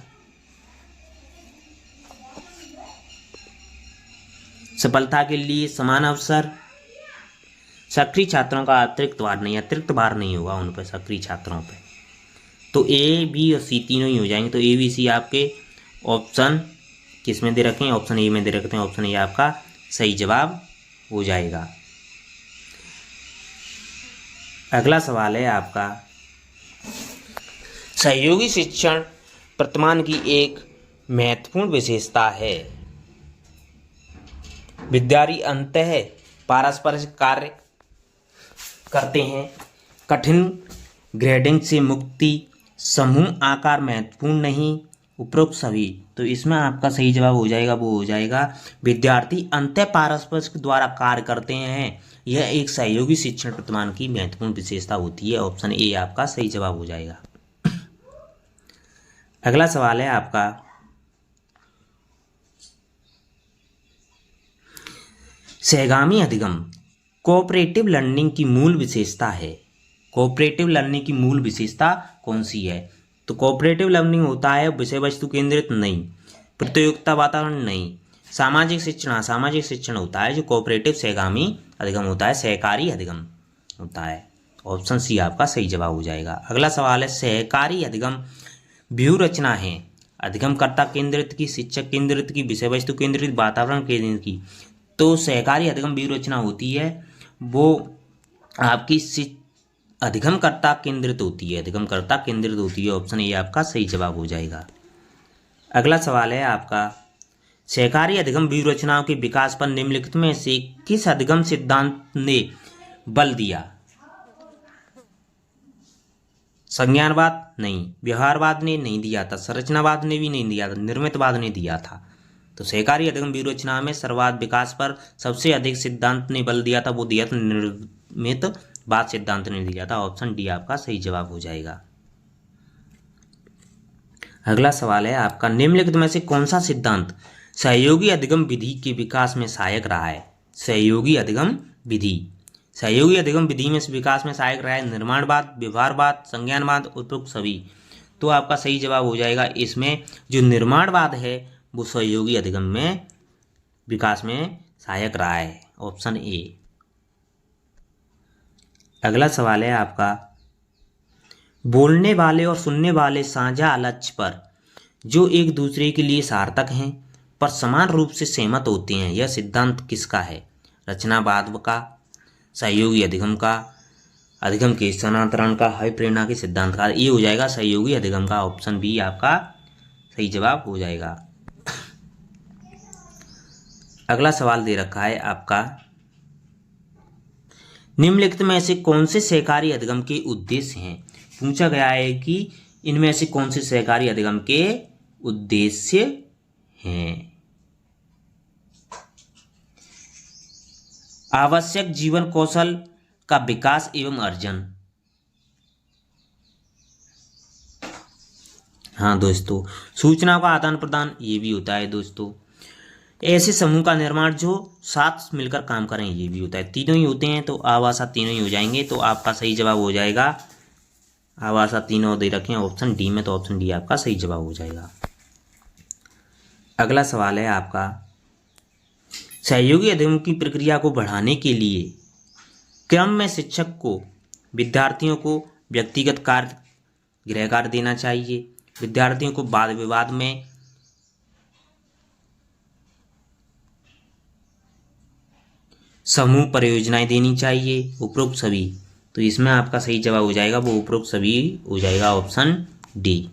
सफलता के लिए समान अवसर। सक्रिय छात्रों का अतिरिक्त भार नहीं होगा उन पर, सक्रिय छात्रों पर। तो ए बी और सी तीनों ही हो जाएंगे। तो ए बी सी आपके ऑप्शन किस में दे रखे हैं, ऑप्शन ए में दे रखते हैं। ऑप्शन ए आपका सही जवाब हो जाएगा। अगला सवाल है आपका, सहयोगी शिक्षण वर्तमान की एक महत्वपूर्ण विशेषता है। विद्यार्थी अंततः पारस्परिक कार्य करते हैं, कठिन ग्रेडिंग से मुक्ति, समूह आकार महत्वपूर्ण नहीं, उपरोक्त सभी। तो इसमें आपका सही जवाब हो जाएगा, वो हो जाएगा विद्यार्थी अंतः पारस्परिक द्वारा कार्य करते हैं। यह एक सहयोगी शिक्षण वर्तमान की महत्वपूर्ण विशेषता होती है। ऑप्शन ए आपका सही जवाब हो जाएगा। अगला सवाल है आपका, सहगामी अधिगम कोऑपरेटिव लर्निंग की मूल विशेषता है। कोऑपरेटिव लर्निंग की मूल विशेषता कौन सी है? तो कोऑपरेटिव लर्निंग होता है विषय वस्तु केंद्रित नहीं, प्रतियोगिता वातावरण नहीं, सामाजिक शिक्षण। असामाजिक शिक्षण होता है जो कोऑपरेटिव सहगामी अधिगम होता है, सहकारी अधिगम होता है। ऑप्शन सी आपका सही जवाब हो जाएगा। अगला सवाल है, सहकारी अधिगम व्यूह रचना है अधिगमकर्ता केंद्रित की, शिक्षक केंद्रित की, विषय वस्तु केंद्रित, वातावरण केंद्रित की। तो सहकारी अधिगम व्यूह रचना होती है वो आपकी अधिगमकर्ता केंद्रित होती है, अधिगमकर्ता केंद्रित होती है। ऑप्शन ए आपका सही जवाब हो जाएगा। अगला सवाल है आपका, सहकारी अधिगम व्यूह रचनाओं के विकास पर निम्नलिखित में से किस अधिगम सिद्धांत ने बल दिया? संज्ञानवाद नहीं, व्यवहारवाद ने नहीं दिया था, संरचनावाद ने भी नहीं दिया था, निर्मितवाद ने दिया था। तो सहकारी अधिगम व्यूह रचना में सर्ववाद विकास पर सबसे अधिक सिद्धांत ने बल दिया था, वो दिया था निर्मितवाद सिद्धांत ने दिया था। ऑप्शन डी आपका सही जवाब हो जाएगा। अगला सवाल है आपका, निम्नलिखित में से कौन सा सिद्धांत सहयोगी अधिगम विधि के विकास में सहायक रहा है? सहयोगी अधिगम विधि, सहयोगी अधिगम विधि में विकास में सहायक रहा है निर्माणवाद, व्यवहारवाद, संज्ञानवाद, उपरोक्त सभी। तो आपका सही जवाब हो जाएगा इसमें जो निर्माणवाद है वो सहयोगी अधिगम में विकास में सहायक रहा है। Option A. अगला सवाल है आपका, बोलने वाले और सुनने वाले साझा लक्ष्य पर जो एक दूसरे के लिए सार्थक हैं पर समान रूप से सहमत होते हैं, यह सिद्धांत किसका है? रचनावाद का, सहयोगी अधिगम का, अधिगम के स्थानांतरण का, है प्रेरणा के सिद्धांत का। ये हो जाएगा सहयोगी अधिगम का। ऑप्शन बी आपका सही जवाब हो जाएगा। अगला सवाल दे रखा है आपका, निम्नलिखित में से कौन से सहकारी अधिगम के उद्देश्य हैं? पूछा गया है कि इनमें से कौन से सहकारी अधिगम के उद्देश्य हैं? आवश्यक जीवन कौशल का विकास एवं अर्जन। हाँ दोस्तों, सूचनाओं का आदान प्रदान ये भी होता है दोस्तों। ऐसे समूह का निर्माण जो साथ मिलकर काम करें ये भी होता है। तीनों ही होते हैं तो आवासा तीनों ही हो जाएंगे। तो आपका सही जवाब हो जाएगा, आवासा तीनों दे रखे हैं ऑप्शन डी में, तो ऑप्शन डी आपका सही जवाब हो जाएगा। अगला सवाल है आपका, सहयोगी अधिगम की प्रक्रिया को बढ़ाने के लिए क्रम में शिक्षक को विद्यार्थियों को व्यक्तिगत कार्य गृह कार्य देना चाहिए, विद्यार्थियों को वाद विवाद में समूह परियोजनाएं देनी चाहिए, उपरोक्त सभी। तो इसमें आपका सही जवाब हो जाएगा वो उपरोक्त सभी हो जाएगा। Option D.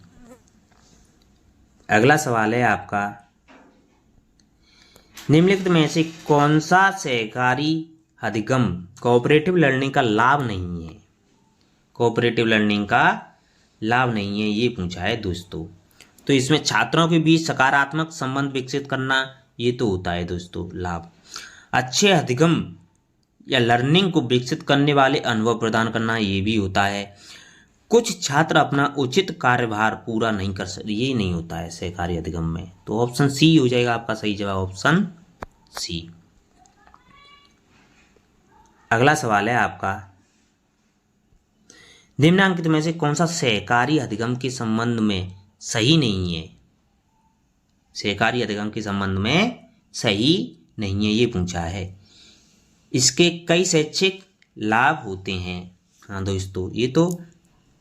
अगला सवाल है आपका, निम्नलिखित में से कौन सा सहकारी अधिगम कोऑपरेटिव लर्निंग का लाभ नहीं है? कोऑपरेटिव लर्निंग का लाभ नहीं है ये पूछा है दोस्तों। तो इसमें छात्रों के बीच सकारात्मक संबंध विकसित करना ये तो होता है दोस्तों लाभ। अच्छे अधिगम या लर्निंग को विकसित करने वाले अनुभव प्रदान करना ये भी होता है। कुछ छात्र अपना उचित कार्यभार पूरा नहीं कर सकते, ये नहीं होता है सहकारी अधिगम में। तो ऑप्शन सी हो जाएगा आपका सही जवाब, ऑप्शन सी। अगला सवाल है आपका, निम्नलिखित में से कौन सा सहकारी अधिगम के संबंध में सही नहीं है? सहकारी अधिगम के संबंध में सही नहीं है, ये पूछा है। इसके कई शैक्षिक लाभ होते हैं। हाँ दोस्तों, ये तो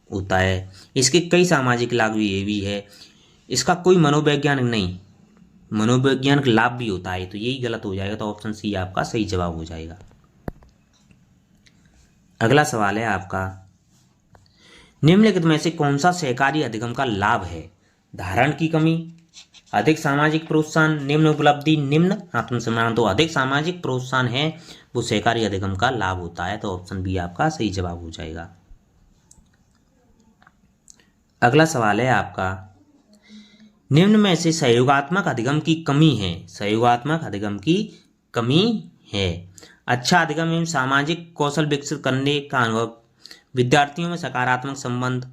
होता है। इसके कई सामाजिक लाभ भी, ये भी है। इसका कोई मनोवैज्ञानिक नहीं, मनोवैज्ञानिक लाभ भी होता है, तो यही गलत हो जाएगा। तो ऑप्शन सी आपका सही जवाब हो जाएगा। अगला सवाल है आपका, निम्नलिखित में से कौन सा सहकारी अधिगम का लाभ है? धारण की कमी, अधिक सामाजिक प्रोत्साहन, निम्न उपलब्धि, निम्न आत्मसम्मान। तो अधिक सामाजिक प्रोत्साहन है वो सहकारी अधिगम का लाभ होता है, तो ऑप्शन बी आपका सही जवाब हो जाएगा। अगला सवाल है आपका, निम्न में से सहयोगात्मक अधिगम की कमी है। सहयोगात्मक अधिगम की कमी है। अच्छा अधिगम एवं सामाजिक कौशल विकसित करने का अनुभव, विद्यार्थियों में सकारात्मक संबंध,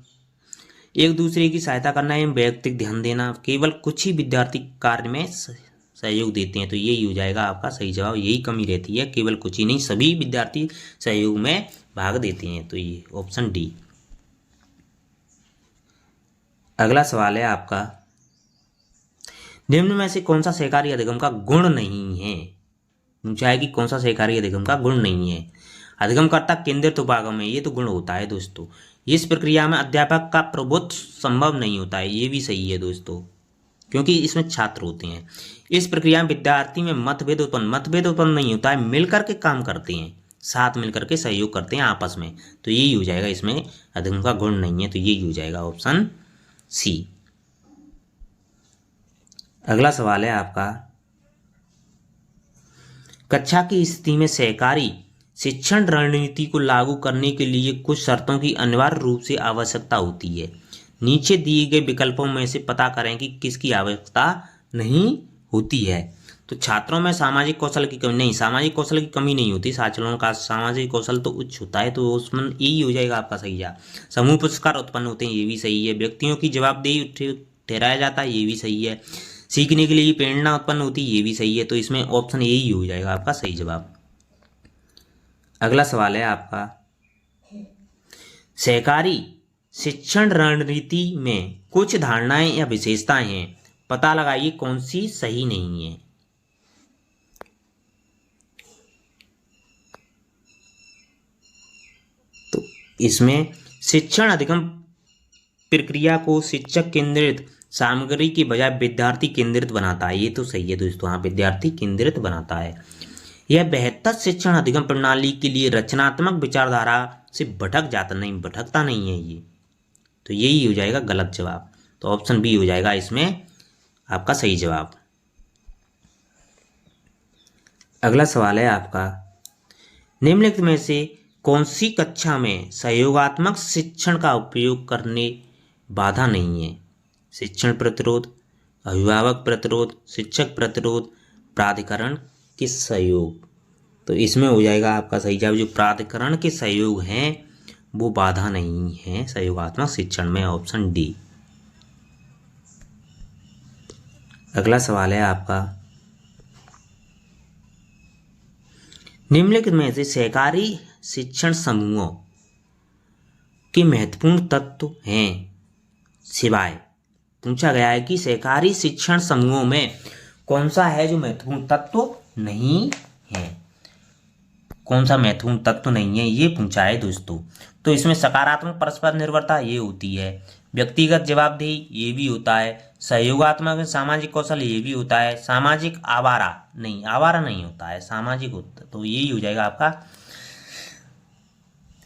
एक दूसरे की सहायता करना एवं व्यक्तिगत ध्यान देना। केवल कुछ ही विद्यार्थी कार्य में सहयोग देते हैं, तो यही हो जाएगा आपका सही जवाब। यही कमी रहती है, केवल कुछ ही नहीं, सभी विद्यार्थी सहयोग में भाग देते हैं, तो ये ऑप्शन डी। अगला सवाल है आपका, निम्न में से कौन सा सहकारी अधिगम का गुण नहीं है? पूछा है कि कौन सा सहकारी अधिगम का गुण नहीं है। अधिगमकर्ता केंद्रित उपागम है, ये तो गुण होता है दोस्तों। इस प्रक्रिया में अध्यापक का प्रभुत्व संभव नहीं होता है, ये भी सही है दोस्तों, क्योंकि इसमें छात्र होते हैं। इस प्रक्रिया में विद्यार्थी में मतभेद उत्पन्न नहीं होता है, मिलकर के काम करते हैं, साथ मिलकर के सहयोग करते हैं आपस में, तो यही हो जाएगा। इसमें अधिगम का गुण नहीं है, तो यही हो जाएगा ऑप्शन सी। अगला सवाल है आपका, कक्षा की स्थिति में सहकारी शिक्षण रणनीति को लागू करने के लिए कुछ शर्तों की अनिवार्य रूप से आवश्यकता होती है। नीचे दिए गए विकल्पों में से पता करें कि किसकी आवश्यकता नहीं होती है। तो छात्रों में सामाजिक कौशल की कमी नहीं, सामाजिक कौशल की कमी नहीं होती, छात्रों का सामाजिक कौशल तो उच्च होता है, तो उसमें यही हो जाएगा आपका सही जवाब। समूह पुरस्कार उत्पन्न होते हैं, ये भी सही है। व्यक्तियों की जवाबदेही ठहराया जाता है, ये भी सही है। सीखने के लिए प्रेरणा उत्पन्न होती है, ये भी सही है। तो इसमें ऑप्शन यही हो जाएगा आपका सही जवाब। अगला सवाल है आपका, सहकारी शिक्षण रणनीति में कुछ धारणाएं या विशेषताएं हैं, पता लगाइए कौन सी सही नहीं है। तो इसमें शिक्षण अधिगम प्रक्रिया को शिक्षक केंद्रित सामग्री की बजाय विद्यार्थी केंद्रित बनाता है, ये तो सही है दोस्तों। हाँ, विद्यार्थी केंद्रित बनाता है। यह बेहतर शिक्षण अधिगम प्रणाली के लिए रचनात्मक विचारधारा से भटकता नहीं है ये, तो यही हो जाएगा गलत जवाब। तो ऑप्शन बी हो जाएगा इसमें आपका सही जवाब। अगला सवाल है आपका, निम्नलिखित में से कौन सी कक्षा में सहयोगात्मक शिक्षण का उपयोग करने बाधा नहीं है? शिक्षण प्रतिरोध, अभिभावक प्रतिरोध, शिक्षक प्रतिरोध, प्राधिकरण के सहयोग। तो इसमें हो जाएगा आपका सही जवाब, जो प्राधिकरण के सहयोग हैं वो बाधा नहीं है सहयोगात्मक शिक्षण में, ऑप्शन डी। अगला सवाल है आपका, निम्नलिखित में से सहकारी शिक्षण समूहों के महत्वपूर्ण तत्व हैं सिवाय। पूछा गया है कि सहकारी शिक्षण समूहों में कौन सा है जो महत्वपूर्ण तत्व नहीं है, कौन सा महत्वपूर्ण तत्व नहीं है, ये पूछा है दोस्तों। तो इसमें सकारात्मक परस्पर निर्भरता ये होती है, व्यक्तिगत जवाबदेही ये भी होता है, सहयोगात्मक सामाजिक कौशल ये भी होता है, सामाजिक आवारा नहीं होता है, सामाजिक होता है, तो यही हो जाएगा आपका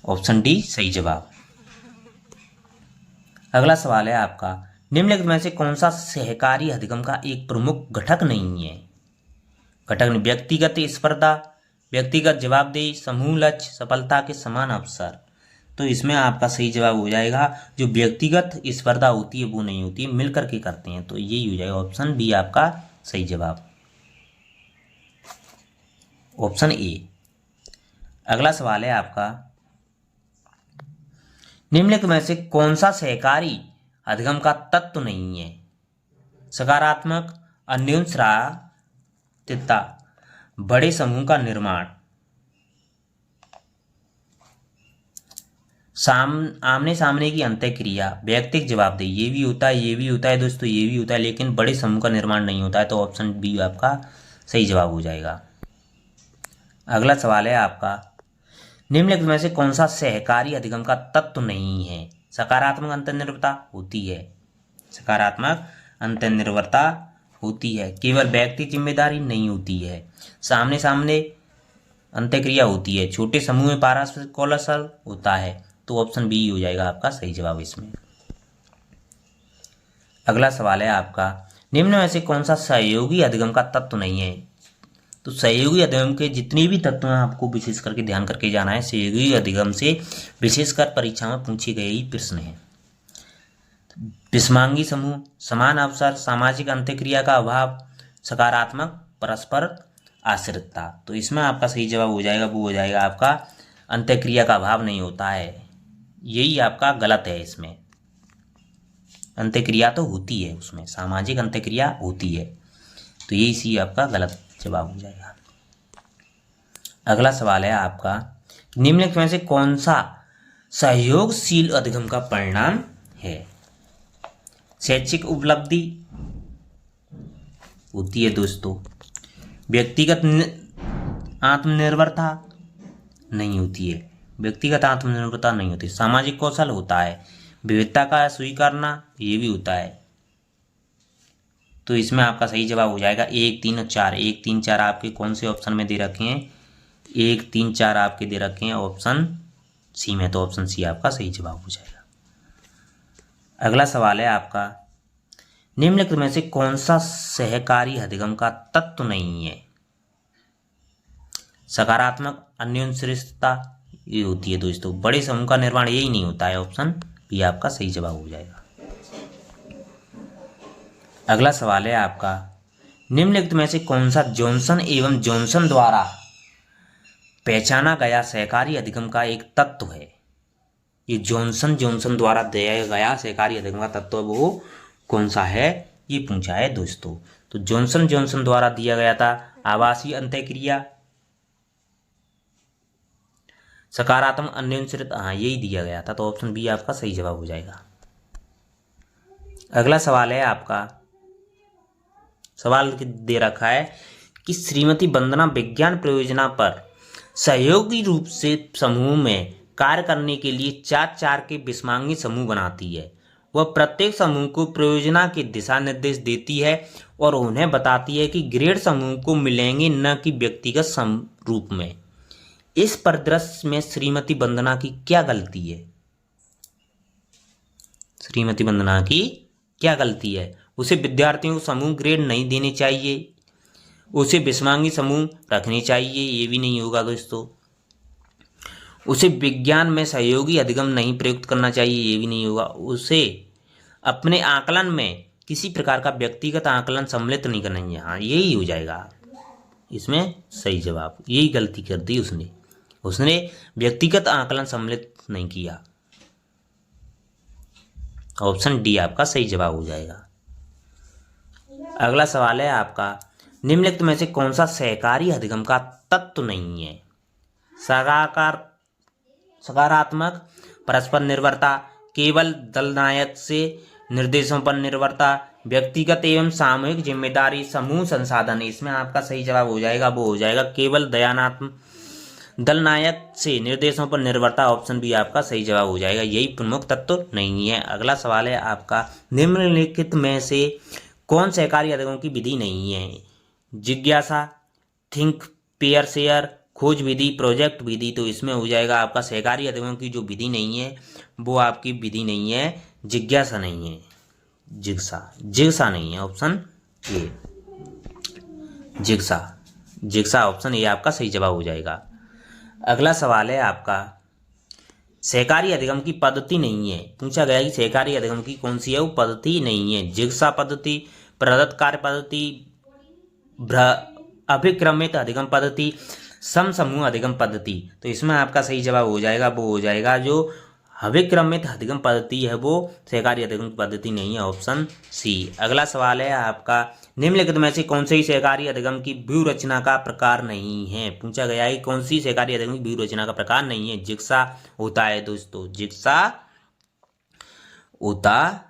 ऑप्शन डी सही जवाब। अगला सवाल है आपका, निम्नलिखित में से कौन सा सहकारी अधिगम का एक प्रमुख घटक नहीं है? व्यक्तिगत स्पर्धा, व्यक्तिगत जवाबदेही, समूह लक्ष्य, सफलता के समान अवसर। तो इसमें आपका सही जवाब हो जाएगा जो व्यक्तिगत स्पर्धा होती है वो नहीं होती है, मिलकर के करते हैं, तो यही हो जाएगा ऑप्शन बी आपका सही जवाब, ऑप्शन ए। अगला सवाल है आपका, निम्नलिखित में से कौन सा सहकारी अधिगम का तत्व नहीं है? सकारात्मक अन्योन्याश्रितता, बड़े समूह का निर्माण, आमने सामने की अंतःक्रिया, व्यक्तिगत जवाबदेही, ये भी होता है दोस्तों, ये भी होता है, लेकिन बड़े समूह का निर्माण नहीं होता है, तो ऑप्शन बी आपका सही जवाब हो जाएगा। अगला सवाल है आपका, निम्नलिखित में से कौन सा सहकारी अधिगम का तत्व नहीं है? सकारात्मक अंतर्निर्भरता होती है, सकारात्मक अंतर्निर्भरता होती है। केवल व्यक्ति जिम्मेदारी नहीं होती है। सामने सामने अंत्यक्रिया होती है। छोटे समूह में पारस्परिक कौशल होता है। तो ऑप्शन बी हो जाएगा आपका सही जवाब इसमें। अगला सवाल है आपका, निम्न में से कौन सा सहयोगी अधिगम का तत्व नहीं है? तो सहयोगी अधिगम के जितने भी तत्व हैं आपको विशेष करके ध्यान करके जाना है। सहयोगी अधिगम से विशेषकर परीक्षा में पूछे गए ही प्रश्न हैं। विषमांगी समूह, समान अवसर, सामाजिक अंत्यक्रिया का अभाव, सकारात्मक परस्पर आश्रितता। तो इसमें आपका सही जवाब हो जाएगा, वो हो जाएगा आपका अंत्यक्रिया का अभाव नहीं होता है। यही आपका गलत है। इसमें अंत्यक्रिया तो होती है, उसमें सामाजिक अंत्यक्रिया होती है। तो यही सी आपका गलत जवाब हो जाएगा। अगला सवाल है आपका, निम्नलिखित में से कौन सा सहयोगशील अधिगम का परिणाम है? शैक्षिक उपलब्धि होती है दोस्तों। व्यक्तिगत आत्मनिर्भरता नहीं होती है, व्यक्तिगत आत्मनिर्भरता नहीं होती। सामाजिक कौशल होता है। विविधता का स्वीकारना ये भी होता है। तो इसमें आपका सही जवाब हो जाएगा 1, 3 और 4। 1, 3, 4 आपके कौन से ऑप्शन में दे रखे हैं? 1, 3, 4 आपके दे रखे हैं ऑप्शन सी में। तो ऑप्शन सी आपका सही जवाब हो जाएगा। अगला सवाल है आपका, निम्नलिखित में से कौन सा सहकारी अधिगम का तत्व नहीं है? सकारात्मक अन्योन्याश्रितता ये होती है दोस्तों। बड़े समूह का निर्माण यही नहीं होता है। ऑप्शन बी आपका सही जवाब हो जाएगा। अगला सवाल है आपका, निम्नलिखित में से कौन सा जॉनसन एवं जॉनसन द्वारा पहचाना गया सहकारी अधिगम का एक तत्व है? ये जॉनसन द्वारा दिया गया सहकारी अधिगम का तत्व वो कौन सा है, ये पूछा है दोस्तों। तो जॉनसन द्वारा दिया गया था आवासीय अंत्यक्रिया, सकारात्मक अन्योन्याश्रित, हाँ यही दिया गया था। तो ऑप्शन बी आपका सही जवाब हो जाएगा। अगला सवाल है आपका, सवाल दे रखा है कि श्रीमती वंदना विज्ञान परियोजना पर सहयोगी रूप से समूह में कार्य करने के लिए 4 के विषमांगी समूह बनाती है। वह प्रत्येक समूह को परियोजना के दिशा निर्देश देती है और उन्हें बताती है कि ग्रेड समूह को मिलेंगे न कि व्यक्तिगत रूप में। इस परिदृश्य में श्रीमती वंदना की क्या गलती है? श्रीमती वंदना की क्या गलती है? उसे विद्यार्थियों को समूह ग्रेड नहीं देने चाहिए, उसे विषमांगी समूह रखने चाहिए, ये भी नहीं होगा दोस्तों। उसे विज्ञान में सहयोगी अधिगम नहीं प्रयुक्त करना चाहिए, ये भी नहीं होगा। उसे अपने आकलन में किसी प्रकार का व्यक्तिगत आकलन सम्मिलित नहीं करना चाहिए, हाँ यही हो जाएगा इसमें सही जवाब। यही गलती कर दी उसने व्यक्तिगत आकलन सम्मिलित नहीं किया। ऑप्शन डी आपका सही जवाब हो जाएगा। अगला सवाल है आपका, निम्नलिखित में से कौन सा सहकारी अधिगम का तत्व नहीं है? सकारात्मक परस्पर निर्भरता, केवल दलनायक से निर्देशों पर निर्भरता, व्यक्तिगत एवं सामूहिक जिम्मेदारी, समूह संसाधन। इसमें आपका सही जवाब हो जाएगा, वो हो जाएगा केवल दलनायक से निर्देशों पर निर्भरता। ऑप्शन बी आपका सही जवाब हो जाएगा। यही प्रमुख तत्व नहीं है। अगला सवाल है आपका, निम्नलिखित में से कौन सहकारी अधिगम की विधि नहीं है? जिज्ञासा, थिंक, पेयर शेयर, खोज विधि, प्रोजेक्ट विधि। तो इसमें हो जाएगा आपका सहकारी अधिगम की जो विधि नहीं है वो आपकी विधि नहीं है, जिज्ञासा नहीं है, जिग्सा नहीं है। Option A jigsaw option A आपका सही जवाब हो जाएगा। अगला सवाल है आपका, सहकारी अधिगम की पद्धति नहीं है। पूछा गया कि सहकारी अधिगम की कौन सी है वो पद्धति नहीं है। जिग्सा पद्धति, प्रदत्त कार्य पद्धति, अभिक्रमित अधिगम पद्धति, समूह अधिगम पद्धति। तो इसमें आपका सही जवाब हो जाएगा, वो हो जाएगा जो अभिक्रमित अधिगम पद्धति है वो सहकारी अधिगम पद्धति नहीं है। Option C. अगला सवाल है आपका, निम्नलिखित में से कौन सी सहकारी अधिगम की व्यू रचना का प्रकार नहीं है? पूछा गया है कौन सी सहकारी अधिगम की व्यू रचना का प्रकार नहीं है। जिग्सा होता है दोस्तों, जिग्सा होता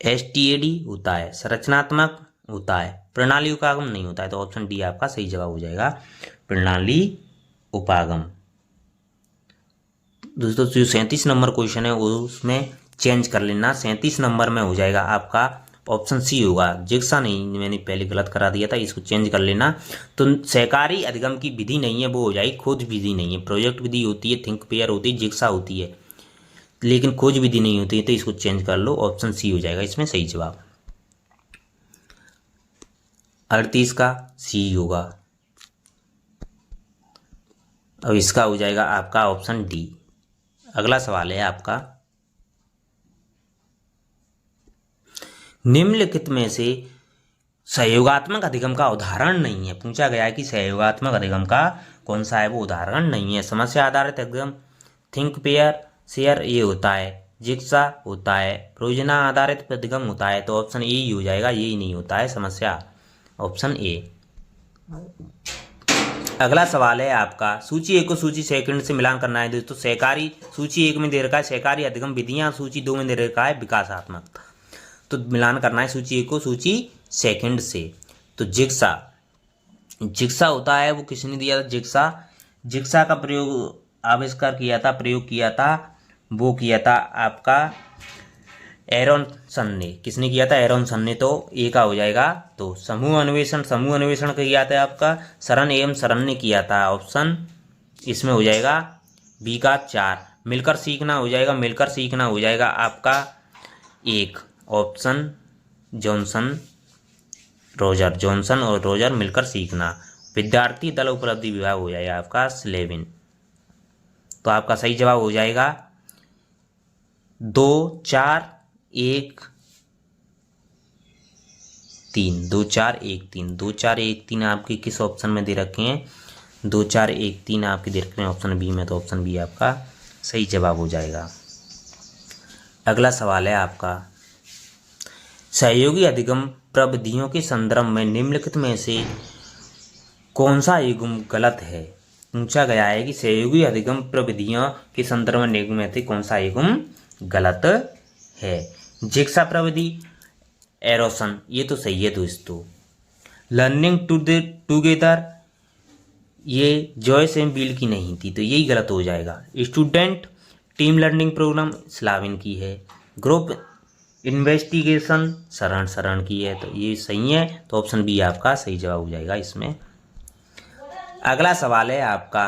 STAD होता है, संरचनात्मक होता है, प्रणाली उपागम नहीं होता है। तो ऑप्शन डी आपका सही जवाब हो जाएगा, प्रणाली उपागम। दोस्तों जो 37 नंबर क्वेश्चन है वो उसमें चेंज कर लेना, 37 नंबर में हो जाएगा आपका ऑप्शन सी होगा, जिक्सा नहीं, मैंने पहले गलत करा दिया था, इसको चेंज कर लेना। तो सहकारी अधिगम की विधि नहीं है, वो हो जाएगी खोज विधि नहीं है। प्रोजेक्ट विधि होती है, थिंक पेयर होती है, जिक्सा होती है, लेकिन खोज विधि नहीं होती है। तो इसको चेंज कर लो, ऑप्शन सी हो जाएगा इसमें सही जवाब। 38 का सी होगा। अब इसका हो जाएगा आपका ऑप्शन डी। अगला सवाल है आपका, निम्नलिखित में से सहयोगात्मक अधिगम का उदाहरण नहीं है। पूछा गया है कि सहयोगात्मक अधिगम का कौन सा है, वो उदाहरण नहीं है। समस्या आधारित अधिगम, थिंक पेयर शेयर ये होता है, जिक्सा होता है, परियोजना आधारित अधिगम होता है। तो ऑप्शन ए ही हो जाएगा, ये ही नहीं होता है समस्या, ऑप्शन ए। अगला सवाल है आपका, सूची 1 को सूची सेकंड से मिलान करना है। दोस्तों सहकारी सूची 1 में दे रखा है सहकारी अधिगम विधियां, सूची 2 में दे रखा है विकासात्मक। तो मिलान करना है सूची 1 को सूची सेकंड से। तो जिक्सा, जिक्सा होता है, वो किसने दिया था, जिक्सा, जिक्सा का प्रयोग आविष्कार किया था, प्रयोग किया था, वो किया था आपका एरोनसन ने। किसने किया था, एरोनसन ने। तो ए का हो जाएगा। तो समूह अन्वेषण, समूह अन्वेषण किया था आपका शरण एवं शरण ने किया था, ऑप्शन इसमें हो जाएगा बी का 4। मिलकर सीखना हो जाएगा, मिलकर सीखना हो जाएगा आपका 1, ऑप्शन जॉनसन रोजर, जॉनसन और रोजर मिलकर सीखना। विद्यार्थी दल उपलब्धि विभाग हो जाएगा आपका स्लेविन। तो आपका सही जवाब हो जाएगा 2 4 1 3, 2 4 1 3, 2 4 1 3 आपके किस ऑप्शन में दे रखे हैं, 2 4 1 3 आपके दे रखे हैं ऑप्शन बी में। तो ऑप्शन बी आपका सही जवाब हो जाएगा। अगला सवाल है आपका, सहयोगी अधिगम प्रविधियों के संदर्भ में निम्नलिखित में से कौन सा युग्म गलत है। पूछा गया है कि सहयोगी अधिगम प्रविधियों के संदर्भ में निम्न में से कौन सा युग्म गलत है। जिक्सा प्रविधि, एरोसन, ये तो सही है दोस्तों। लर्निंग टुगेदर, ये जॉयस एंड बिल की नहीं थी, तो यही गलत हो जाएगा। स्टूडेंट टीम लर्निंग प्रोग्राम स्लाविन की है। ग्रुप इन्वेस्टिगेशन शरण की है, तो ये सही है। तो ऑप्शन बी आपका सही जवाब हो जाएगा इसमें। अगला सवाल है आपका,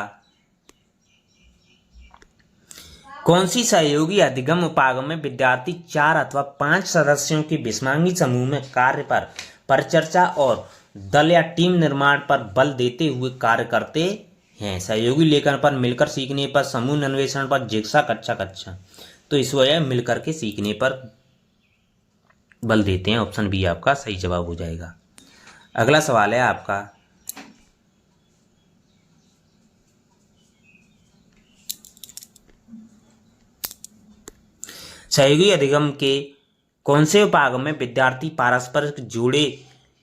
कौन सी सहयोगी अधिगम उपागम में विद्यार्थी 4 अथवा 5 सदस्यों के विषमांगी समूह में कार्य पर परिचर्चा और दल या टीम निर्माण पर बल देते हुए कार्य करते हैं। सहयोगी लेखन पर, मिलकर सीखने पर, समूह अन्वेषण पर, जिक्सा कक्षा। तो इस वजह मिलकर के सीखने पर बल देते हैं, ऑप्शन बी आपका सही जवाब हो जाएगा। अगला सवाल है आपका, सहयोगी अधिगम के कौन से उपागम में विद्यार्थी पारस्परिक जोड़े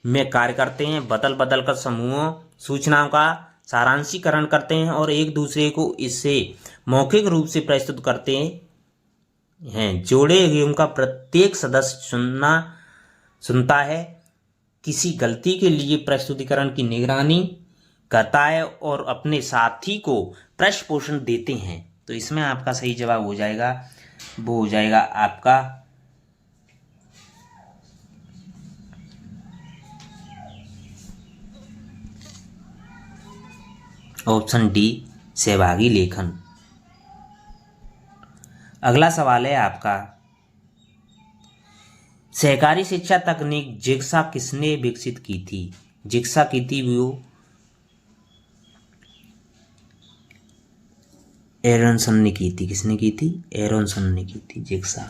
में कार्य करते हैं, बदल बदल कर समूहों सूचनाओं का सारांशीकरण करते हैं और एक दूसरे को इससे मौखिक रूप से प्रस्तुत करते हैं। जोड़े एवं का प्रत्येक सदस्य सुनता है, किसी गलती के लिए प्रस्तुतिकरण की निगरानी करता है और अपने साथी को प्रश्न पोषण देते हैं। तो इसमें आपका सही जवाब हो जाएगा, वो हो जाएगा आपका ऑप्शन डी सहभागी लेखन। अगला सवाल है आपका, सहकारी शिक्षा तकनीक जिक्सा किसने विकसित की थी। जिक्सा की थी वो एरोनसन ने की थी। किसने की थी, एरोनसन ने की थी जिक्सा।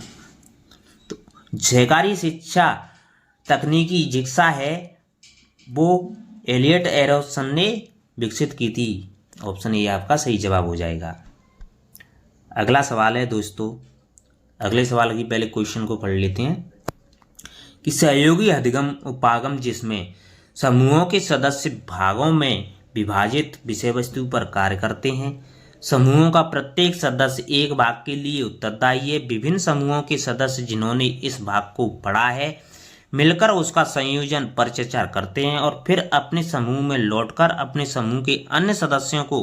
तो सहकारी शिक्षा तकनीकी जिक्सा है वो एलियट एरोनसन ने विकसित की थी, ऑप्शन ए आपका सही जवाब हो जाएगा। अगला सवाल है दोस्तों, अगले सवाल की पहले क्वेश्चन को पढ़ लेते हैं कि सहयोगी अधिगम उपागम जिसमें समूहों के सदस्य भागों में विभाजित विषय वस्तु पर कार्य करते हैं, समूहों का प्रत्येक सदस्य एक भाग के लिए उत्तरदायी है। विभिन्न समूहों के सदस्य जिन्होंने इस भाग को पढ़ा है मिलकर उसका संयोजन परिचर्चा करते हैं और फिर अपने समूह में लौटकर अपने समूह के अन्य सदस्यों को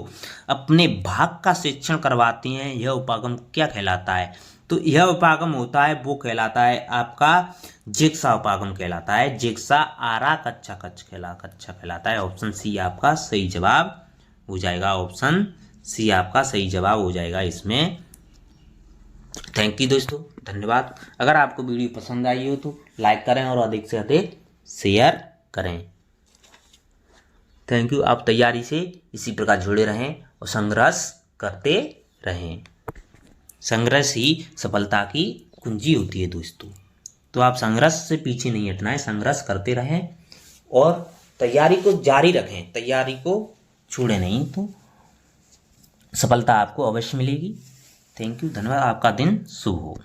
अपने भाग का शिक्षण करवाते हैं। यह उपागम क्या कहलाता है? तो यह उपागम होता है वो कहलाता है आपका जिक्सा उपागम कहलाता है। जिक्सा आरा कच्चा कच्छ कहलाता है। ऑप्शन सी आपका सही जवाब हो जाएगा। ऑप्शन सी आपका सही जवाब हो जाएगा इसमें। थैंक यू दोस्तों, धन्यवाद। अगर आपको वीडियो पसंद आई हो तो लाइक करें और अधिक से अधिक शेयर करें। Thank you. आप तैयारी से इसी प्रकार जुड़े रहें और संघर्ष करते रहें। संघर्ष ही सफलता की कुंजी होती है दोस्तों। तो आप संघर्ष से पीछे नहीं हटना है, संघर्ष करते रहें और तैयारी को जारी रखें, तैयारी को छोड़े नहीं, तो सफलता आपको अवश्य मिलेगी। थैंक यू, धन्यवाद। आपका दिन शुभ हो।